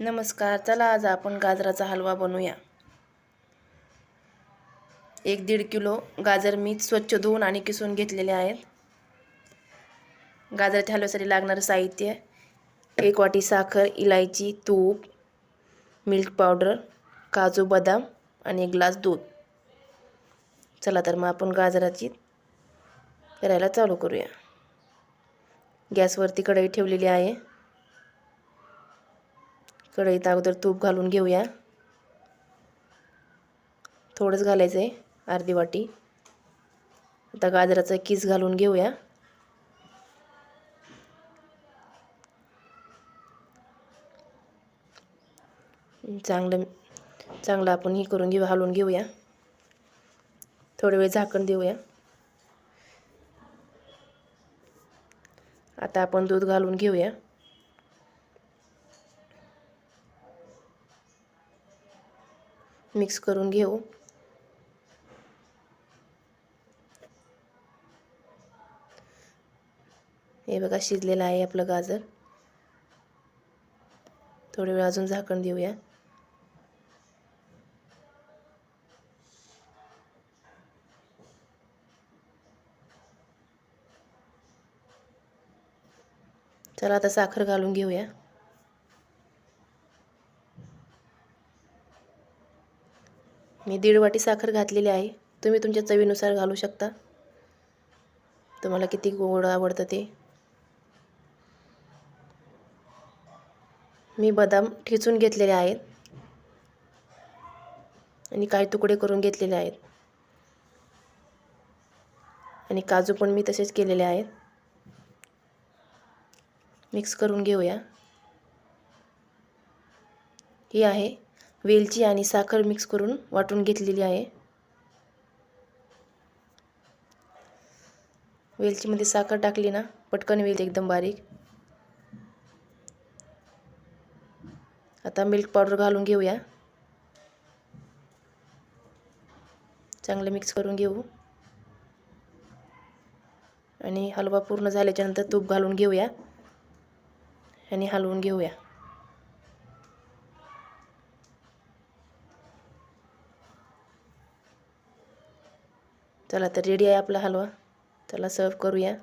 नमस्कार. चला आज आपण गाजराचा हलवा बनवूया. 1-1.5 किलो गाजर मी स्वच्छ धुवून आणि किसून घेतलेले आहेत. गाजराच्या हलव्यासाठी लागणारे साहित्य: 1 वाटी साखर, इलायची, तूप, मिल्क पावडर, काजू बदाम आणि 1 ग्लास दूध. चला तर मग आपण गाजराची करायला चालू करूया. गॅसवरती कढई ठेवलेली आहे. कढईत अगोदर तूप घालून घेऊया. थोडंच घालायचं आहे, अर्धी वाटी. आता गाजराचा किस घालून घेऊया. चांगलं आपण हे करून घेऊ, हलवून घेऊया. थोडे वेळ झाकण देऊया. आता आपण दूध घालून घेऊया. मिक्स करून घेऊ. हे बघा, शिजलेलं आहे आपलं गाजर. थोडी वेळ अजून झाकण देऊया. चला आता साखर घालून घेऊया. मी 1.5 वाटी साखर घातलेली आहे. तुम्ही तुमच्या चवीनुसार घालू शकता, तुम्हाला किती गोड आवडतं ते. मी बदाम ठेचून घेतलेले आहेत आणि काही तुकडे करून घेतलेले आहेत आणि काजू पण मी तसेच केलेले आहेत. मिक्स करून घेऊया. ही आहे वेलची आणि साखर मिक्स करून वाटून घेतलेली आहे. वेलचीमध्ये साखर टाकली ना, पटकन वेल एकदम बारीक. आता मिल्क पावडर घालून घेऊया. चांगलं मिक्स करून घेऊ आणि हलवा पूर्ण झाल्याच्या नंतर तूप घालून घेऊया आणि हलवून घेऊया. चला तर रेडी आहे आपला हलवा. चला सर्व करूया.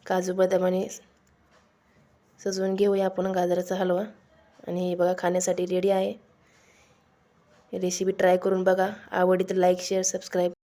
काजू बदामाने सजवून घेऊया आपण गाजराचा हलवा. आणि हे बघा, खाण्यासाठी रेडी आहे. रेसिपी ट्राय करून बघा. आवडली तर लाईक, शेअर, सबस्क्राईब